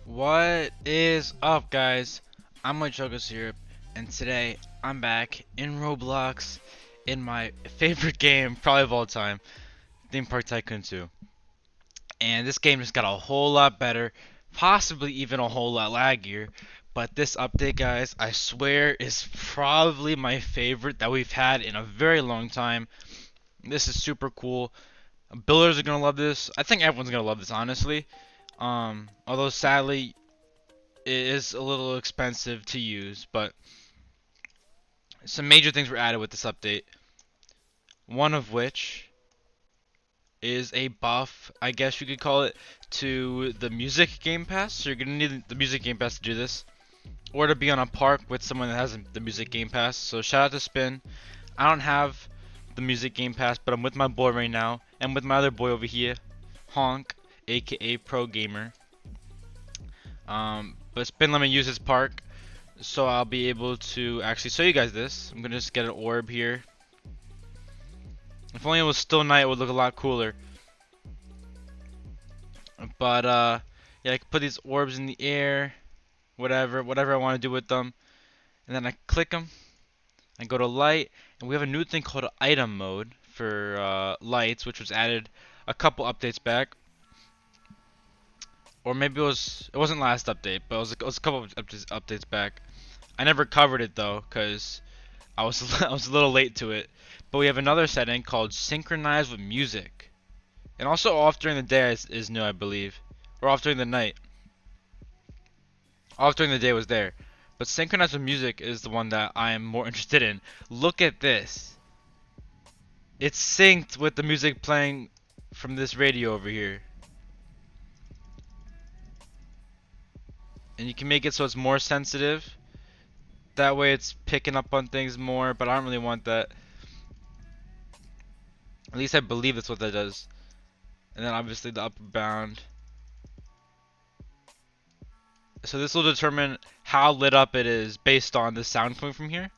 What is up, guys? I'm my Choco Syrup, and today I'm back in Roblox in my favorite game, probably of all time, Theme Park Tycoon 2. And this game just got a whole lot better, possibly even a whole lot laggier. But this update, guys, I swear is probably my favorite that we've had in a very long time. This is super cool. Builders are gonna love this. I think everyone's gonna love this, honestly. Although sadly, it is a little expensive to use, but some major things were added with this update. One of which is a buff, I guess you could call it, to the music game pass. So you're gonna need the music game pass to do this, or to be on a park with someone that has the music game pass. So shout out to Spin. I don't have the music game pass, but I'm with my boy right now, and with my other boy over here, Honk, aka Pro Gamer. But Spin let me use his park, so I'll be able to actually show you guys this. I'm gonna just get an orb here. If only it was still night, it would look a lot cooler. But yeah, I can put these orbs in the air, whatever I want to do with them, and then I click them. I go to light, and we have a new thing called item mode for lights, which was added a couple updates back, or maybe it wasn't last update, but it was a couple of updates back. I never covered it though, cause I was I was a little late to it. But we have another setting called Synchronized with music, and also off during the day is new, I believe, or off during the night. Off during the day was there, but Synchronized with music is the one that I am more interested in. Look at this. It's synced with the music playing from this radio over here. And you can make it so it's more sensitive. That way it's picking up on things more, but I don't really want that. At least I believe that's what that does. And then obviously the upper bound. So this will determine how lit up it is based on the sound coming from here,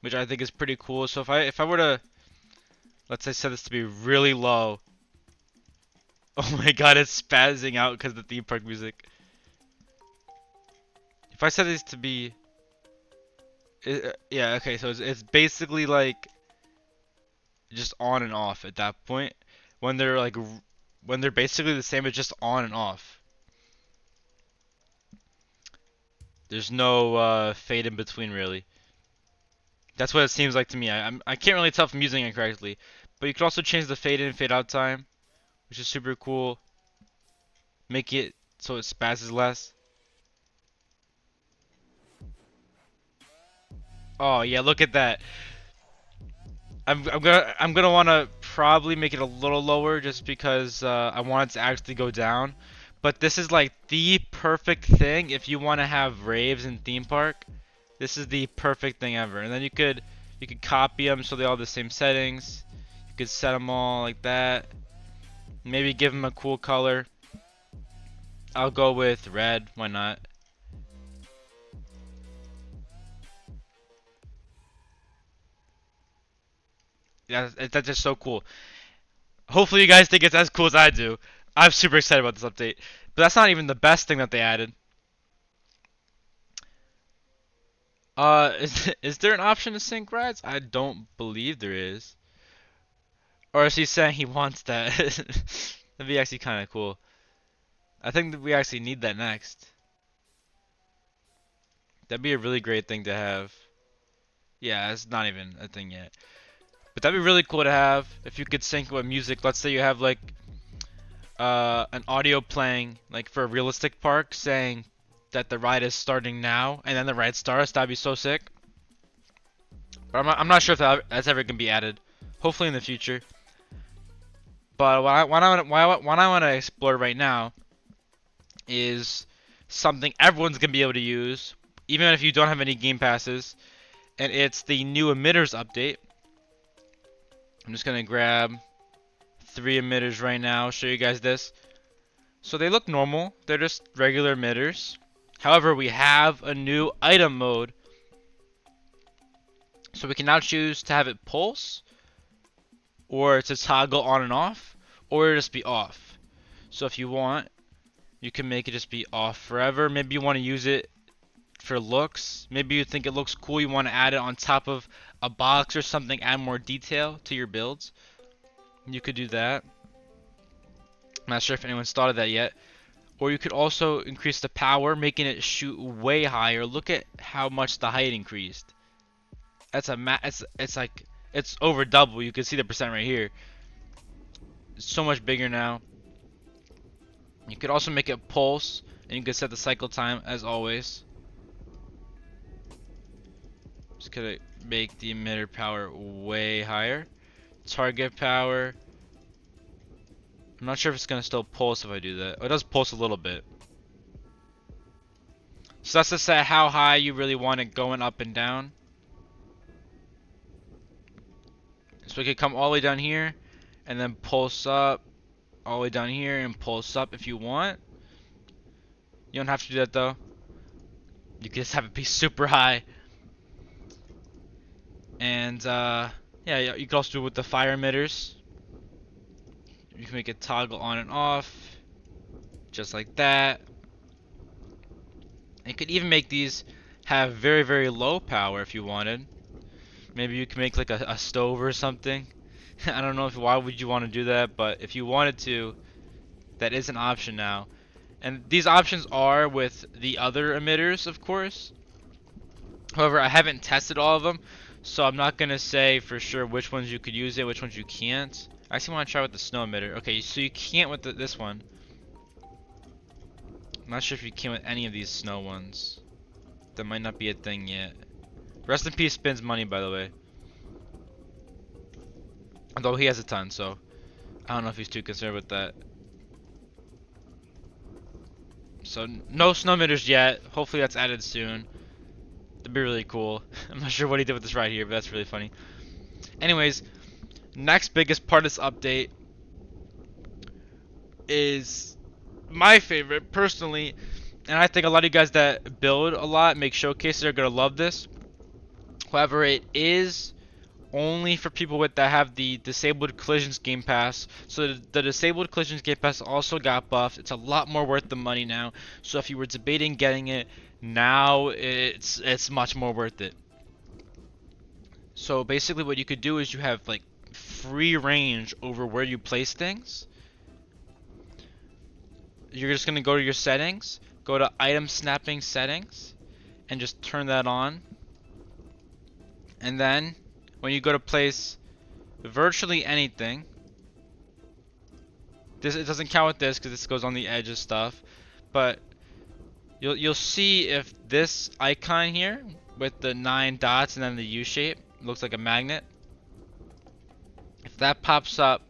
which I think is pretty cool. So if I were to, let's say, set this to be really low. Oh my god, it's spazzing out because of the theme park music. If I set this to be, yeah, okay, so it's basically like just on and off at that point. When they're like, when they're basically the same, it's just on and off. There's no fade in between, really. That's what it seems like to me. I can't really tell if I'm using it correctly, but you can also change the fade in, fade out time, which is super cool. Make it so it spazzes less. Oh yeah, look at that. I'm gonna wanna probably make it a little lower just because I want it to actually go down. But this is like the perfect thing if you want to have raves in theme park. This is the perfect thing ever. And then you could copy them so they all have the same settings. You could set them all like that. Maybe give them a cool color. I'll go with red. Why not? Yeah, that's just so cool. Hopefully you guys think it's as cool as I do. I'm super excited about this update. But that's not even the best thing that they added. Is there an option to sync rides? I don't believe there is. Or is he saying he wants that? That'd be actually kind of cool. I think that we actually need that next. That'd be a really great thing to have. Yeah, it's not even a thing yet. But that'd be really cool to have if you could sync with music. Let's say you have like an audio playing like for a realistic park saying that the ride is starting now and then the ride starts. That'd be so sick. But I'm not sure if that's ever gonna be added. Hopefully in the future. But what I want to explore right now is something everyone's gonna be able to use, even if you don't have any game passes, and it's the new emitters update. I'm just gonna grab 3 emitters right now, show you guys this. So they look normal, they're just regular emitters. However, we have a new item mode. So we can now choose to have it pulse, or to toggle on and off, or just be off. So if you want, You can make it just be off forever. Maybe you want to use it for looks. Maybe you think it looks cool, you want to add it on top of a box or something, add more detail to your builds. You could do that. I'm not sure if anyone's thought of that yet. Or you could also increase the power, making it shoot way higher. Look at how much the height increased. That's it's like it's over double. You can see the percent right here. It's so much bigger now. You could also make it pulse, and you can set the cycle time as always. Just gonna make the emitter power way higher. Target power. I'm not sure if it's gonna still pulse if I do that. Oh, it does pulse a little bit. So that's to set how high you really want it going up and down. So we could come all the way down here and then pulse up all the way down here and pulse up if you want. You don't have to do that though. You can just have it be super high. And yeah, you can also do it with the fire emitters. You can make it toggle on and off, just like that. You could even make these have very, very low power if you wanted. Maybe you can make like a stove or something. I don't know why would you want to do that, but if you wanted to, that is an option now. And these options are with the other emitters, of course. However, I haven't tested all of them, so I'm not gonna say for sure which ones you could use it, which ones you can't. I actually want to try with the snow emitter. Okay, so you can't with this one. I'm not sure if you can with any of these snow ones. That might not be a thing yet. Rest in peace spends money, by the way. Although he has a ton, so I don't know if he's too concerned with that. So no snow emitters yet. Hopefully that's added soon. That'd be really cool. I'm not sure what he did with this right here, but that's really funny. Anyways, next biggest part of this update is my favorite personally, and I think a lot of you guys that build a lot, make showcases, are gonna love this. However, it is only for people that have the disabled collisions game pass. So the disabled collisions game pass also got buffed. It's a lot more worth the money now. So if you were debating getting it now, it's much more worth it. So basically what you could do is you have like free range over where you place things. You're just gonna go to your settings, go to item snapping settings, and just turn that on. And then when you go to place virtually anything, it doesn't count with this because this goes on the edge of stuff, but you'll see if this icon here with the 9 dots and then the U shape looks like a magnet. If that pops up,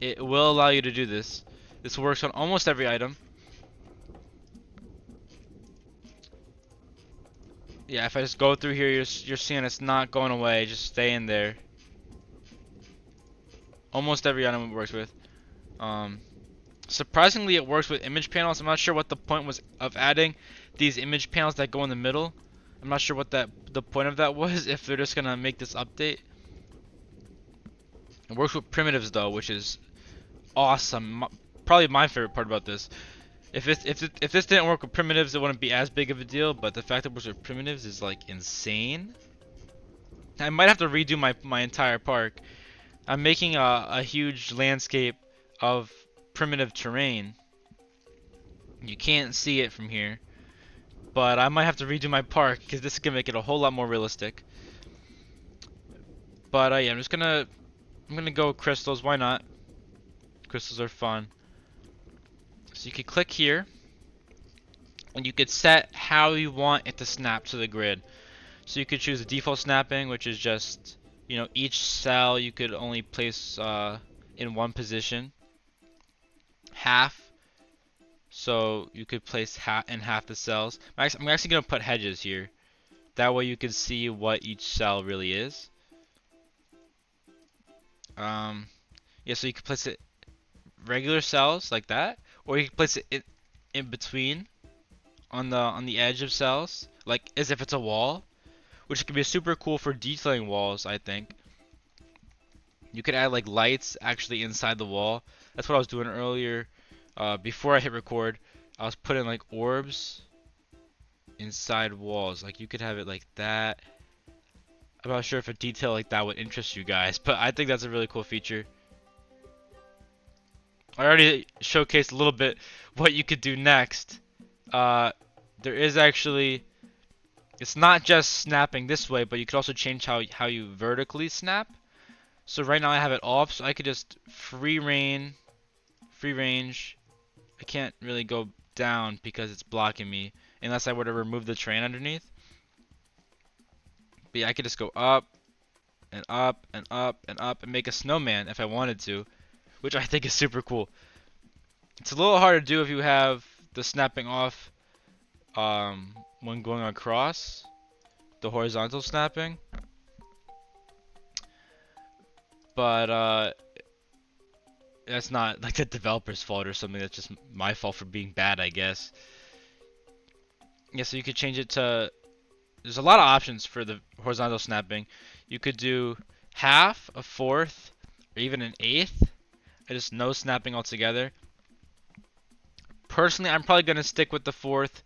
it will allow you to do this. This works on almost every item. Yeah, if I just go through here, you're seeing it's not going away, just staying there. Almost every item it works with. Surprisingly, it works with image panels. I'm not sure what the point was of adding these image panels that go in the middle. I'm not sure what the point of that was, if they're just gonna make this update. It works with primitives though, which is awesome. Probably my favorite part about this. If this didn't work with primitives, it wouldn't be as big of a deal, but the fact that it works with primitives is like insane. I might have to redo my entire park. I'm making a huge landscape of primitive terrain. You can't see it from here, but I might have to redo my park because this is gonna make it a whole lot more realistic. But yeah, I'm gonna go with crystals. Why not? Crystals are fun. So you could click here, and you could set how you want it to snap to the grid. So you could choose the default snapping, which is just, you know, each cell you could only place in one position. Half, so you could place in half the cells. I'm actually gonna put hedges here. That way you can see what each cell really is. Yeah, so you can place it regular cells like that, or you can place it in between on the edge of cells, like as if it's a wall, which could be super cool for detailing walls. I think you could add like lights actually inside the wall. That's what I was doing earlier before I hit record, I was putting like orbs inside walls. Like you could have it like that. I'm not sure if a detail like that would interest you guys, but I think that's a really cool feature. I already showcased a little bit what you could do next. There is actually, it's not just snapping this way, but you could also change how you vertically snap. So right now I have it off, so I could just free range. I can't really go down because it's blocking me unless I were to remove the terrain underneath. But yeah, I could just go up and up and up and up and make a snowman if I wanted to, which I think is super cool. It's a little hard to do if you have the snapping off when going across, the horizontal snapping. But that's not like the developer's fault or something. That's just my fault for being bad, I guess. Yeah, so you could change it to. There's a lot of options for the horizontal snapping. You could do half, a fourth, or even an eighth. Just no snapping altogether. Personally, I'm probably gonna stick with the fourth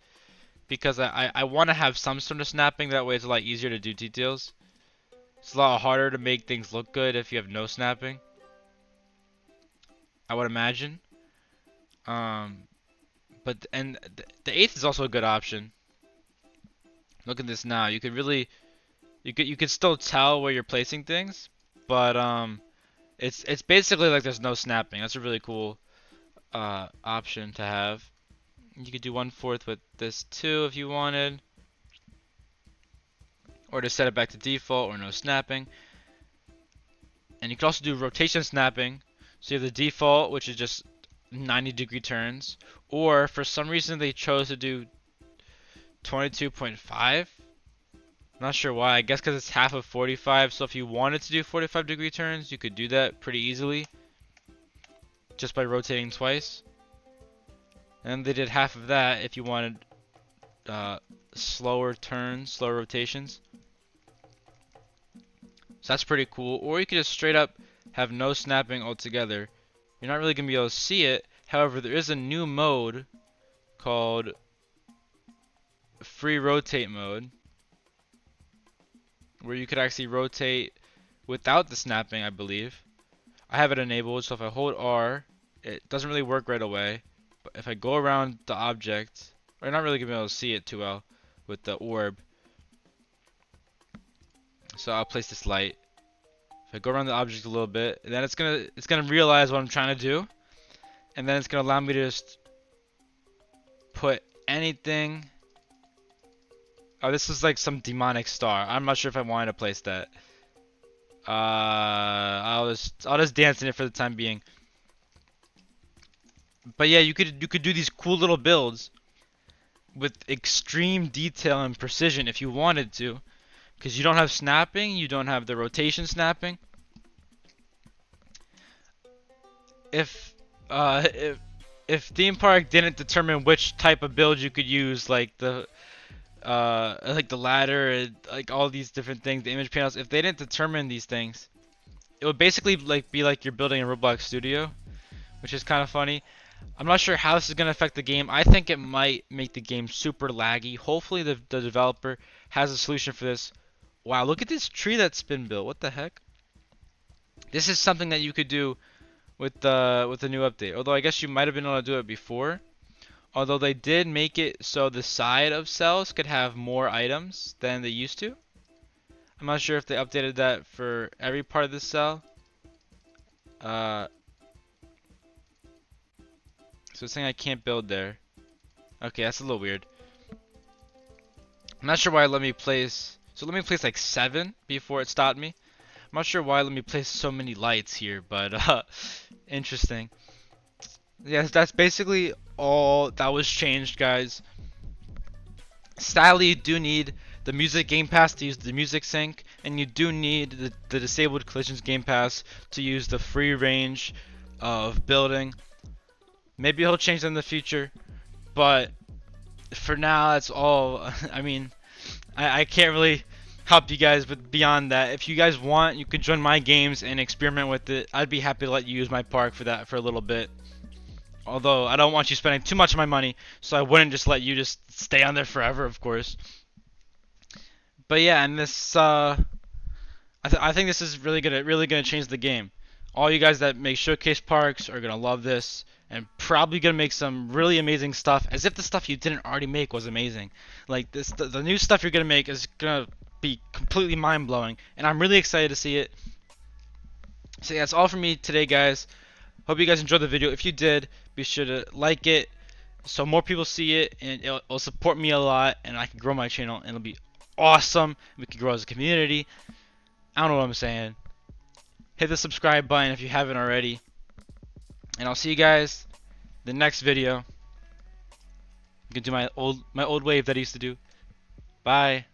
because I want to have some sort of snapping. That way, it's a lot easier to do details. It's a lot harder to make things look good if you have no snapping, I would imagine. But the eighth is also a good option. Look at this now. You could really, you could still tell where you're placing things, but it's basically like there's no snapping. That's a really cool option to have. You could do 1/4 with this too if you wanted, or to set it back to default or no snapping. And you could also do rotation snapping. So you have the default, which is just 90-degree turns, or for some reason they chose to do 22.5. Not sure why. I guess because it's half of 45. So if you wanted to do 45-degree turns, you could do that pretty easily just by rotating twice. And they did half of that if you wanted slower turns, slower rotations. So that's pretty cool. Or you could just straight up have no snapping altogether. You're not really going to be able to see it. However, there is a new mode called free rotate mode, where you could actually rotate without the snapping, I believe. I have it enabled, so if I hold R, it doesn't really work right away. But if I go around the object, I'm not really going to be able to see it too well with the orb. So I'll place this light. If I go around the object a little bit, then it's gonna realize what I'm trying to do, and then it's gonna allow me to just put anything. Oh, this is like some demonic star. I'm not sure if I wanted to place that. I'll just dance in it for the time being. But yeah, you could do these cool little builds with extreme detail and precision if you wanted to, because you don't have snapping, you don't have the rotation snapping. If Theme Park didn't determine which type of build you could use, like the ladder, and like all these different things, the image panels, if they didn't determine these things, it would basically be like you're building a Roblox studio, which is kind of funny. I'm not sure how this is gonna affect the game. I think it might make the game super laggy. Hopefully the developer has a solution for this. Wow, look at this tree that's been built. What the heck? This is something that you could do with the new update. Although I guess you might have been able to do it before. Although they did make it so the side of cells could have more items than they used to. I'm not sure if they updated that for every part of the cell. So it's saying I can't build there. Okay, that's a little weird. I'm not sure why it let me place. So let me place like 7 before it stopped me. I'm not sure why it let me place so many lights here, but interesting. Yes, that's basically all that was changed, guys. Sadly, you do need the music game pass to use the music sync, and you do need the disabled collisions game pass to use the free range of building. Maybe he'll change them in the future, but for now, that's all. I mean, I can't really help you guys, but beyond that, if you guys want, you can join my games and experiment with it. I'd be happy to let you use my park for that for a little bit. Although I don't want you spending too much of my money, so I wouldn't just let you just stay on there forever, of course. But yeah, and this I think this is really gonna change the game. All you guys that make showcase parks are gonna love this, and probably gonna make some really amazing stuff. As if the stuff you didn't already make was amazing. Like this, the new stuff you're gonna make is gonna be completely mind blowing, and I'm really excited to see it. So yeah, that's all from me today, guys. Hope you guys enjoyed the video. If you did, be sure to like it so more people see it, and it'll support me a lot, and I can grow my channel, and it'll be awesome. We can grow as a community. I don't know what I'm saying. Hit the subscribe button if you haven't already, and I'll see you guys in the next video. You can do my old wave that I used to do. Bye.